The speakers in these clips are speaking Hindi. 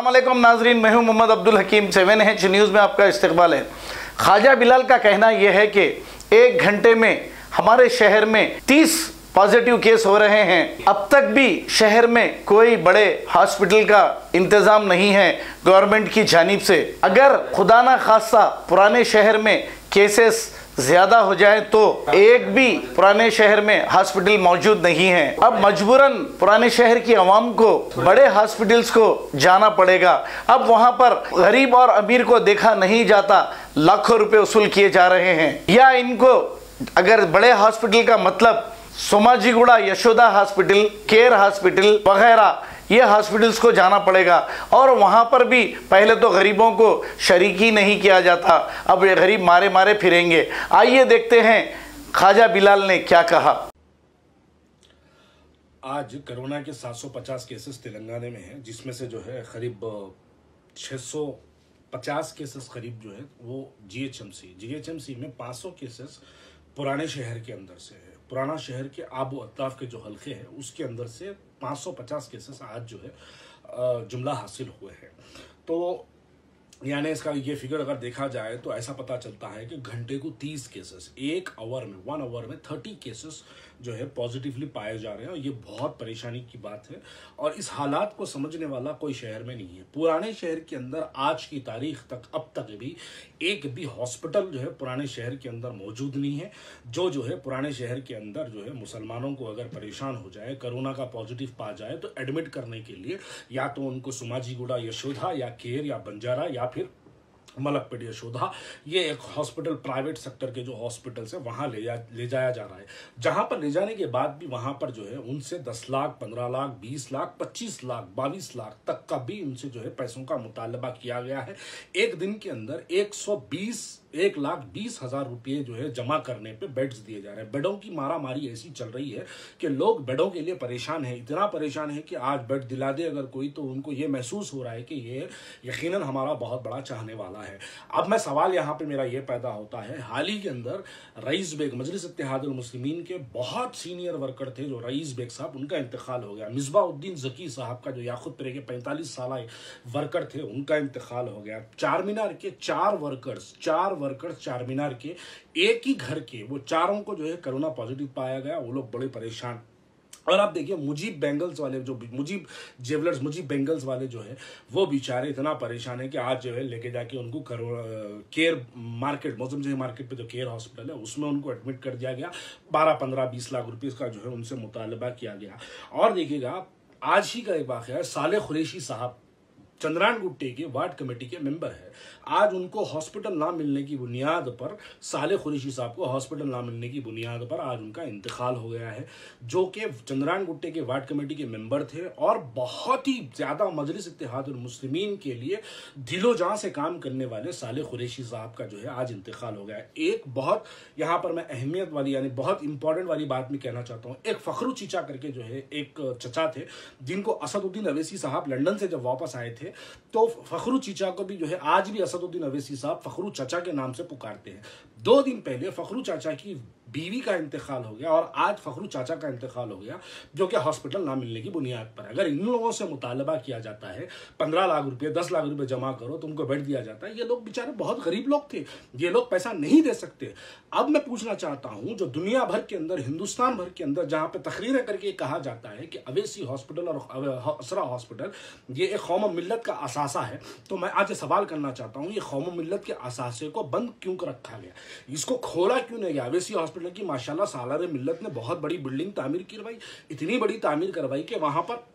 अस्सलामुअलैकुम नाजरीन, मैं हूं मोहम्मद अब्दुल हकीम। 7H न्यूज़ में आपका इस्तकबाल है। ख्वाजा बिलाल का कहना यह है कि 1 घंटे में हमारे शहर में 30 पॉजिटिव केस हो रहे हैं। अब तक भी शहर में कोई बड़े हॉस्पिटल का इंतज़ाम नहीं है गवर्नमेंट की जानिब से। अगर खुदा ना खास्ता पुराने शहर में केसेस ज़्यादा हो जाए तो एक भी पुराने शहर में हॉस्पिटल मौजूद नहीं है। अब मजबूरन पुराने शहर की आवाम को बड़े हॉस्पिटल्स को जाना पड़ेगा। अब वहाँ पर गरीब और अमीर को देखा नहीं जाता, लाखों रुपए वसूल किए जा रहे हैं। या इनको अगर बड़े हॉस्पिटल का मतलब Somajiguda Yashoda hospital, care hospital वगैरह, ये हॉस्पिटल्स को जाना पड़ेगा। और वहाँ पर भी पहले तो गरीबों को शरीक ही नहीं किया जाता, अब ये गरीब मारे मारे फिरेंगे। आइए देखते हैं ख्वाजा बिलाल ने क्या कहा। आज कोरोना के 750 केसेस तेलंगाना में हैं, जिसमें से जो है करीब 650 केसेस करीब जो है वो जीएचएमसी में 500 केसेस पुराने शहर के अंदर से है। पुराना शहर के आबो अताफ के जो हल्के हैं उसके अंदर से 550 केसेस आज जो है जुमला हासिल हुए हैं। तो यानी इसका ये फिगर अगर देखा जाए तो ऐसा पता चलता है कि घंटे को 30 केसेस, 1 आवर में 30 केसेस जो है पॉजिटिवली पाए जा रहे हैं। और ये बहुत परेशानी की बात है और इस हालात को समझने वाला कोई शहर में नहीं है। पुराने शहर के अंदर आज की तारीख तक अब तक भी एक भी हॉस्पिटल जो है पुराने शहर के अंदर मौजूद नहीं है। जो है पुराने शहर के अंदर जो है मुसलमानों को अगर परेशान हो जाए, कोरोना का पॉजिटिव पा जाए तो एडमिट करने के लिए या तो उनको सोमाजीगुड़ा यशोदा या केयर या बंजारा या फिर मलकपेट यशोदा, ये एक हॉस्पिटल प्राइवेट सेक्टर के जो हॉस्पिटल्स है वहां ले जाया जा रहा है। जहां पर ले जाने के बाद भी वहां पर जो है उनसे 10 लाख, 15 लाख, 20 लाख, 25 लाख, 22 लाख तक का भी उनसे जो है पैसों का मुतालबा किया गया है। एक दिन के अंदर 1,20,000 रुपये जो है जमा करने पे बेड्स दिए जा रहे हैं। बेडों की मारामारी ऐसी चल रही है कि लोग बेडों के लिए परेशान है, इतना परेशान है कि आज बेड दिला दे अगर कोई तो उनको ये महसूस हो रहा है कि ये यकीनन हमारा बहुत बड़ा चाहने वाला है। अब मैं सवाल यहाँ पे मेरा ये पैदा होता है, हाल ही के अंदर रईस बेग मजलिस इत्तेहादुल मुस्लिमीन के बहुत सीनियर वर्कर थे जो रईस बेग साहब, उनका इंतकाल हो गया। मिसबाउद्दीन जकी साहब का जो याकूतपुरे के 45 साल वर्कर थे उनका इंतकाल हो गया। चार मीनार के 4 वर्कर्स चारमीनार के एक ही घर के, वो चारों को जो है कोरोना पॉजिटिव पाया गया। वो लोग बड़े परेशान। और आप देखिए मुजीब बेंगल्स वाले जो मुजीब जेवलर्स, मुजीब बेंगल्स वाले जो है वो बेचारे इतना परेशान है कि आज जो है लेके जाके उनको केयर मार्केट, मौसम जही मार्केट पे जो केयर हॉस्पिटल है उसमें उनको एडमिट कर दिया गया। 12, 15, 20 लाख रुपए का जो है उनसे मुतालबा किया गया। और देखिएगा आज ही का एक वाक़या है, साले कुरैशी साहब चंद्रान गुट्टे के वार्ड कमेटी के मेंबर है। आज उनको हॉस्पिटल ना मिलने की बुनियाद पर, साले कुरैशी साहब को हॉस्पिटल ना मिलने की बुनियाद पर आज उनका इंतकाल हो गया है, जो कि चंद्रान गुट्टे के वार्ड कमेटी के मेंबर थे और बहुत ही ज्यादा मजलिस इत्तेहादुल मुस्लिमीन के लिए दिलो जान से काम करने वाले साले कुरैशी साहब का जो है आज इंतकाल हो गया है। एक बहुत यहाँ पर मैं अहमियत वाली यानी बहुत इंपॉर्टेंट वाली बात मैं कहना चाहता हूँ। एक फखरू चीचा करके जो है एक चचा थे जिनको असदुद्दीन अवैसी साहब लंदन से जब वापस आए थे तो फखरू चीचा को भी जो है आज भी असदुद्दीन अवैसी साहब फखरू चाचा के नाम से पुकारते हैं। 2 दिन पहले फखरू चाचा की बीवी का इंतकाल हो गया और आज फखरू चाचा का इंतकाल हो गया, जो कि हॉस्पिटल ना मिलने की बुनियाद पर। अगर इन लोगों से मुतालबा किया जाता है 15 लाख रुपए, 10 लाख रुपए जमा करो तो उनको बेड दिया जाता है। ये लोग बेचारे बहुत गरीब लोग थे, ये लोग पैसा नहीं दे सकते। अब मैं पूछना चाहता हूं, जो दुनिया भर के अंदर, हिंदुस्तान भर के अंदर जहां पे तकरीरें करके कहा जाता है कि अवैसी हॉस्पिटल और असरा हॉस्पिटल ये एक कौम मिल्लत का असासा है, तो मैं आज सवाल करना चाहता हूं ये कौम मिल्लत के असासे को बंद क्यों रखा गया, इसको खोला क्यों नहीं गया। अवैसी हॉस्पिटल की माशाल्लाह सालारे मिल्लत ने बहुत बड़ी बिल्डिंग तामीर करवाई, इतनी बड़ी तामीर करवाई कि वहां पर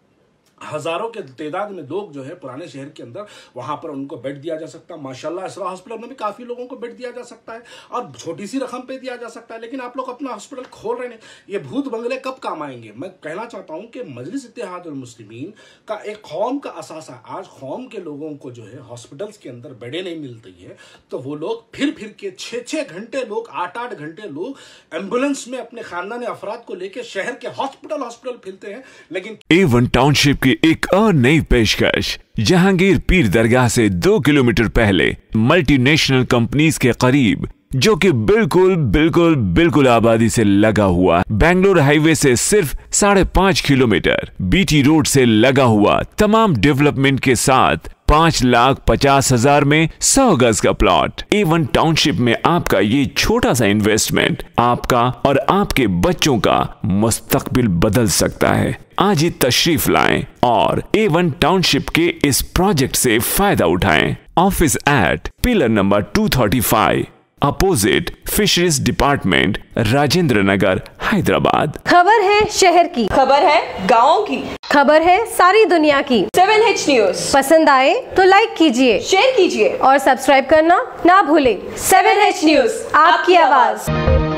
हजारों के तादाद में लोग जो है पुराने शहर के अंदर वहां पर उनको बेड दिया जा सकता है। माशाल्लाह असरा हॉस्पिटल में भी काफी लोगों को बेड दिया जा सकता है और छोटी सी रकम पे दिया जा सकता है, लेकिन आप लोग अपना हॉस्पिटल खोल रहे हैं। ये भूत बंगले कब काम आएंगे। मैं कहना चाहता हूं कि मजलिस इत्तेहादुल मुस्लिमीन का एक कौम का असासा, आज कौम के लोगों को जो है हॉस्पिटल्स के अंदर बेडें नहीं मिलती है तो वो लोग फिर के 6-6 घंटे लोग, 8-8 घंटे लोग एम्बुलेंस में अपने खानदानी अफराद को लेकर शहर के हॉस्पिटल फिरते हैं। लेकिन A1 टाउनशिप की एक और नई पेशकश, जहांगीर पीर दरगाह से 2 किलोमीटर पहले मल्टीनेशनल कंपनीज के करीब, जो कि बिल्कुल आबादी से लगा हुआ, बेंगलोर हाईवे से सिर्फ 5.5 किलोमीटर, बीटी रोड से लगा हुआ, तमाम डेवलपमेंट के साथ 5,50,000 में 100 गज का प्लॉट। A1 टाउनशिप में आपका ये छोटा सा इन्वेस्टमेंट आपका और आपके बच्चों का मुस्तकबिल बदल सकता है। आज ही तशरीफ लाएं और A1 टाउनशिप के इस प्रोजेक्ट से फायदा उठाएं। Office at pillar number 235 opposite fisheries department, Rajendra Nagar, Hyderabad. खबर है शहर की, खबर है गाँव की, खबर है सारी दुनिया की। 7H न्यूज पसंद आए तो लाइक कीजिए, शेयर कीजिए और सब्सक्राइब करना ना भूलें। 7H न्यूज, आपकी आवाज।